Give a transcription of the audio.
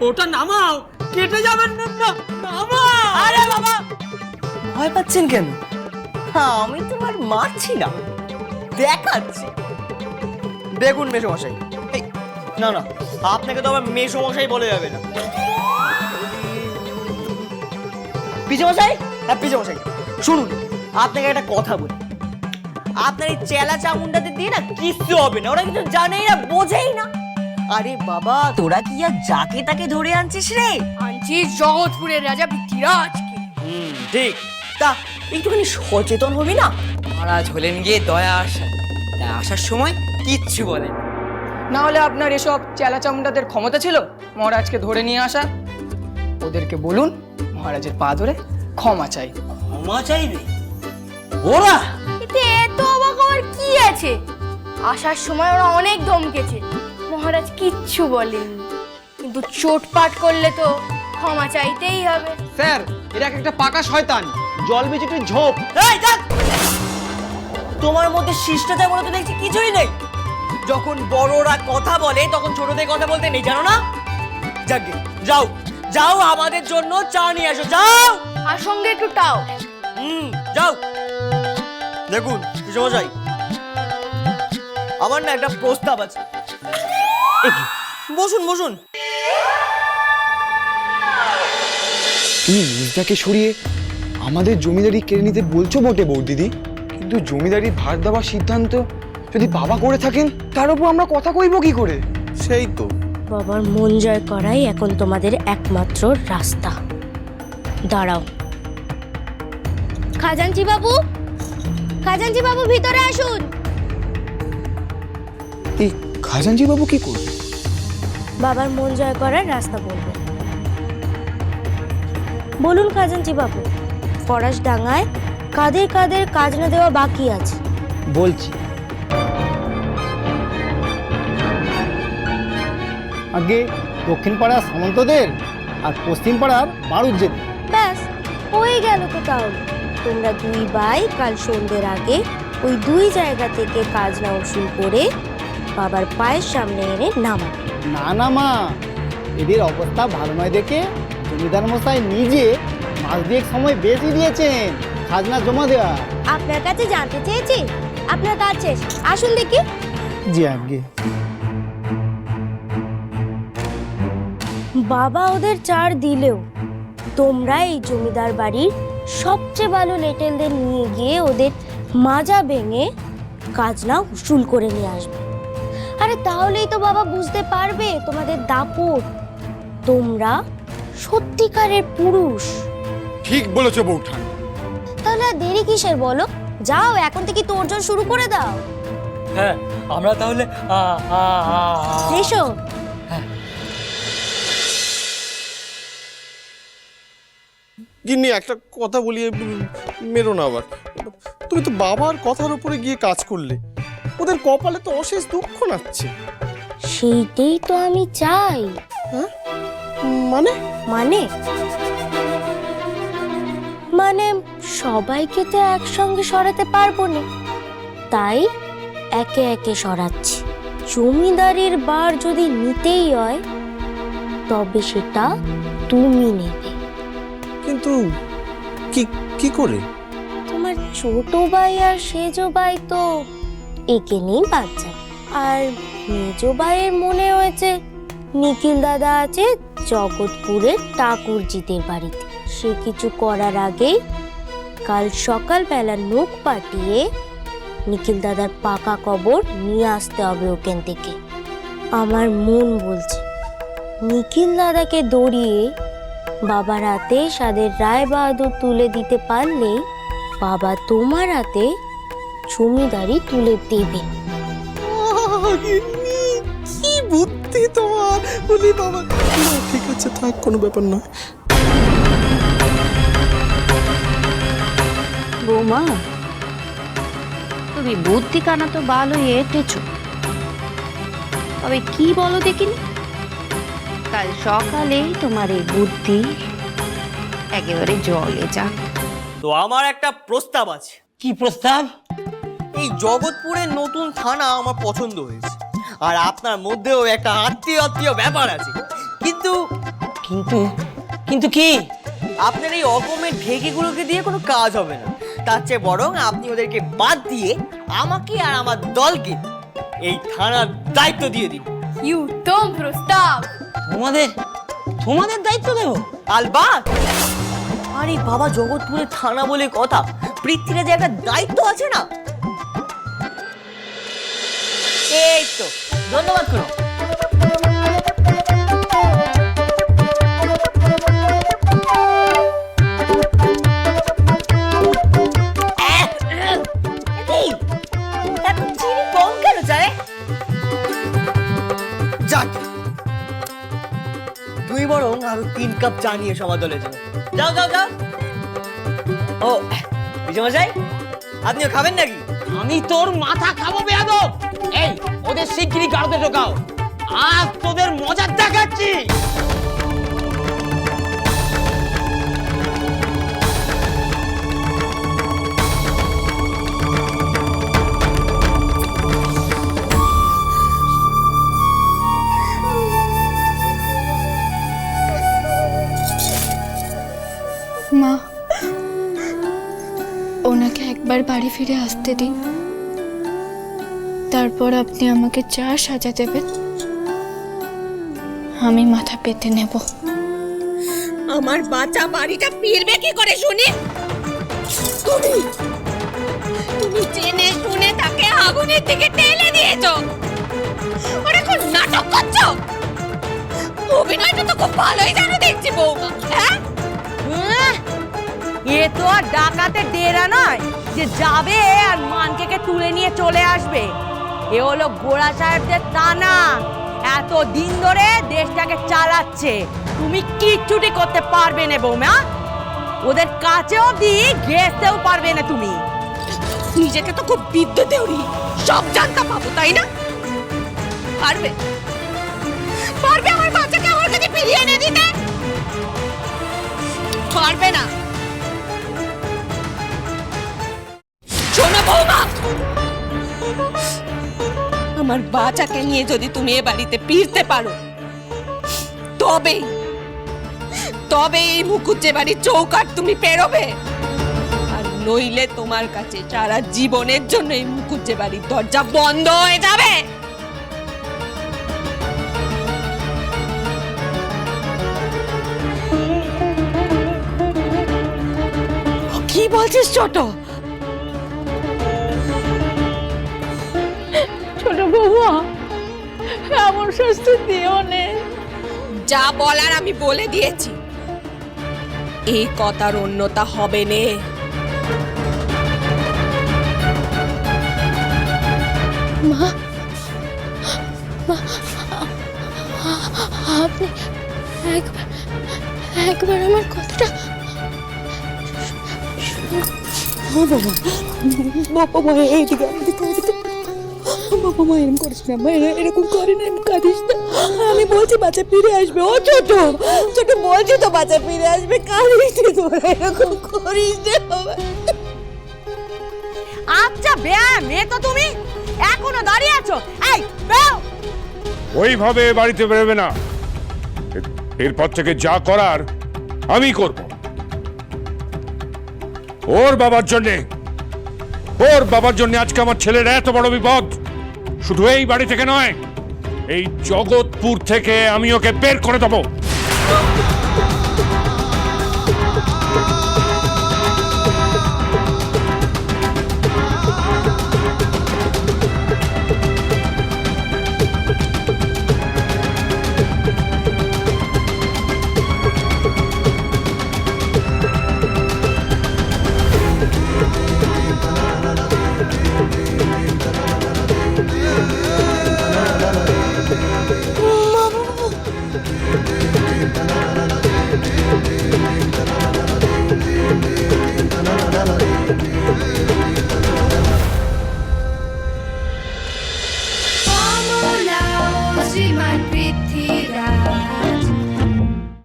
ওটা নামাও, কেটে যাবেন না। নামাও। আরে বাবা, ভয় পাচ্ছেন কেন? হ্যাঁ, আমি তোমার মারছি না, দেখাচ্ছি। দেখুন মেসোমশাই, এই না না, আপনাকে তো আবার মেসোমশাই বলে যাবে না। পিসেমশাই, হ্যাঁ পিসেমশাই, শুনুন, আপনাকে একটা কথা বলি। আপনার এই চেলা চামুন্ডাদের দিয়ে না কিচ্ছু হবে না, ওরা কিছু জানেই না, বোঝেই না। আরে বাবা, তোরা কি আর যাকে তাকে ধরে আনছিস রে? আনছিস জগৎপুরের রাজা পৃথ্বীরাজকে। ঠিক। তা একটুখানি সচেতন হবি না? মহারাজ হলেন গিয়ে দয়া আসা, তাই আসার সময় কিচ্ছু বলেন না হলে আপনার এসব চেলাচামুন্ডাদের ক্ষমতা ছিল মহারাজকে ধরে নিয়ে আসা? ওদেরকে বলুন মহারাজের পা ধরে ক্ষমা চাই। ক্ষমা চাইবে ওরা? এতে এত অবাক হওয়ার কি আছে? আসার সময় ওরা অনেক ধমকেছে, মহারাজ কিচ্ছু বলেননি, কিন্তু চোটপাট করলে তো ক্ষমা চাইতেই হবে। স্যার, এরা একটা পাকা শয়তান, জল বিচুটির ঝোপ। এই দেখ, তোমার মধ্যে শিষ্টাচার বলে তো দেখছি কিছুই নেই। যখন বড়রা কথা বলে তখন ছোটদের কথা বলতে নেই, জানো না? যাকে যাও যাও, আমাদের জন্য চা নিয়ে আসো, যাও। আর সঙ্গে একটু টাও। যাও। দেখুন পিসেমশাই, আমার না একটা প্রস্তাব আছে। বসুন বসুন। তুমি মির্জাকে সরিয়ে আমাদের জমিদারি কেড়ে নিতে বলছো বটে বৌদিদি, কিন্তু জমিদারি ভার দেওয়ার সিদ্ধান্ত যদি বাবা করে থাকেন, তার উপর আমরা কথা কইব কি করে? সেই তো, বাবার মন জয় করাই এখন তোমাদের একমাত্র রাস্তা। দাঁড়াও। খাজাঞ্চি বাবু, খাজাঞ্চি বাবু ভিতরে আসুন। এই খাজাঞ্চি বাবু কি করবে? বাবার মন জয় করার রাস্তা বলবে। বলুন খাজাঞ্চি বাবু, ফরাস ডাঙায় কাদের কাদের কাজ না দেওয়া বাকি আছে? বলছি। আগে দক্ষিণ পাড়ার সামন্তদের আর পশ্চিম পাড়ার বারুজ্জেদের। ব্যাস হয়ে গেল তো। তাহলে তোমরা দুই ভাই কাল সন্ধ্যের আগে ওই দুই জায়গা থেকে কাজ না উসুল করে বাবার পায়ের সামনে এনে নামা। না না মা, এদের অবস্থা ভালো নয় দেখে জমিদার মশাই নিজে মাস দুয়েক সময় বেশি দিয়েছেন খাজনা জমা দেওয়া। আপনার কাছে জানতে চেয়েছি, আপনার কাজ শেষ, আসুন দেখি। জি আগে। বাবা ওদের ছাড় দিলেও তোমরা এই জমিদার বাড়ির সবচেয়ে ভালো লেটেলদের নিয়ে গিয়ে ওদের মাজা ভেঙে খাজনা উসুল করে নিয়ে আসবে। আরে তাহলেই তো বাবা বুঝতে পারবে তোমাদের দাপট, তোমরা সত্যিকারের পুরুষ। ঠিক বলেছো বৌঠান। তাহলে আর দেরি কিসের বলো? যাও এখন থেকে তোড়জোড় শুরু করে দাও। হ্যাঁ, আমরা তাহলে এসো। গিন্নি একটা কথা বলি, মেরো না আবার। তুমি তো বাবার কথার উপরে গিয়ে কাজ করলে, ওদের কপালে তো অশেষ দুঃখ নাচ্ছে। সেইটাই তো আমি চাই। মানে মানে মানে সবাইকে তো একসঙ্গে সরাতে পারবো না, তাই একে একে সরাচ্ছি। জমিদারির বার যদি নিতেই হয় তবে সেটা তুমি নেবে। কিন্তু কি কি করে? তোমার ছোট ভাই আর সেজো ভাই তো একে নিয়ে বাচ্চা, আর মেজো ভাইয়ের মনে হয়েছে নিখিল দাদা আছে জগৎপুরের ঠাকুরজিদের বাড়িতে। সে কিছু করার আগেই কাল সকালবেলা নখ পাঠিয়ে নিখিল দাদার পাকা কবর নিয়ে আসতে হবে ওখান থেকে। আমার মন বলছে নিখিল দাদাকে দড়িয়ে বাবার হাতে সাদের রায় বাহাদুর তুলে দিতে পারলেই বাবা তোমার হাতে জমিদারি তুলে দেবে। কি বুদ্ধি তোমার! বলি বাবা, ঠিক আছে থাক, কোনো ব্যাপার নয়। বৌমা, তুমি বুদ্ধি কানা তো ভালোই এঁটেছ, তবে কি বলো দেখিনি, কাল সকালেই তোমার এই বুদ্ধি একেবারে জলে যাক। তো আমার একটা প্রস্তাব আছে। কি প্রস্তাব? এই জগৎপুরের নতুন থানা আমার পছন্দ হয়েছে, আর আপনার মধ্যেও একটা আত্মীয় আত্মীয় ব্যাপার আছে, কিন্তু কিন্তু কি? আপনার এই অগমের ঢেকিগুলোকে দিয়ে কোনো কাজ হবে না। তার চেয়ে বরং আপনি ওদেরকে বাদ দিয়ে আমাকে আর আমার দলকে এই থানার দায়িত্ব দিয়ে দিন। কি উত্তম প্রস্তাব। তোমাদের দায়িত্ব দেবো? আলবাত। আরে বাবা, জগৎপুরের থানা বলে কথা, পৃথ্বীতে যে একটা দায়িত্ব আছে না। এই তো, ধন্যবাদ করো। এত চিনি কম কেন চায়? যাক, তুই বরং আরো 3 কাপ চা নিয়ে সভা দলে যাও। যাও যাও যাও। ও বিজয়মশাই, আপনিও খাবেন নাকি? আমি তোর মাথা খাবো বেয়াদব। এই ওদের শিগগিরই গাড়িতে ঢোকাও, আজ তোদের মজা দেখাচ্ছি। মা, ওনাকে একবার বাড়ি ফিরে আসতে দিন, তারপর আপনি আমাকে চা সাজা দেবেন, আমি মাথা পেতে নেব। আমার বাচ্চা বাড়িটা ফিরবে কি করে শুনি? তুমি জেনে শুনে তাকে আগুনের দিকে ঠেলে দিয়েছো, আর এখন নাটক করছো। অভিনয়টা তো খুব ভালোই জানো দেখছি বৌমা। হ্যাঁ, এ তো আর ডাকাতের ডেরা নয় যে যাবে আর মানকে তুলে নিয়ে চলে আসবে। এ হলো গোড়া সাহেবদের থানা, এত দিন ধরে দেশটাকে চালাচ্ছে। তুমি কিচ্ছুটি করতে পারবে না বৌমা, ওদের কাছে অবধি ঘেঁষতেও পারবে না তুমি। নিজেকে তো খুব বিদ্যুৎ দেউরি সব জানতা পাবো, তাই না? পারবে পারবে আমার বাচ্চাকে আমার কাছে ফিরিয়ে এনে দিতে? পারবে না। শোনো বৌমা, আমার বাচ্চাকে নিয়ে যদি তুমি এ বাড়িতে ফিরতে পারো, তবেই এই মুকুজ্জে বাড়ির চৌকাট তুমি পেরোবে। আর নইলে তোমার কাছে সারা জীবনের জন্য এই মুকুজ্জে বাড়ির দরজা বন্ধ হয়ে যাবে। কি বলছিস ছোট? ছোট বৌমা, এমন শাস্তি দিও নে। যা বলার আমি বলে দিয়েছি, এই কথার অন্যতা হবে নে। মা, আপনি একবার আমার কথাটা বাবা মা এইদিকে, বাবা মা এরকম করিস না, এরকম করি না, কাঁদিস না। আমি বলছি বাচ্চা ফিরে আসবে। ও ছোট ছোট, বলছি তো বাচ্চা ফিরে আসবে, কাঁদিস না, তোরা এরকম করিস না। আচ্ছা বেয়া মেয়ে তো তুমি এখনো দাঁড়িয়ে আছো। এই বেও, ওইভাবে বাড়িতে বেরোবে না। এরপর থেকে যা করার আমি করব। ওর বাবার জন্য আজকে আমার ছেলের এত বড় বিপদ। শুধু এই বাড়ি থেকে নয়, এই জগৎপুর থেকে আমি ওকে বের করে দেবো।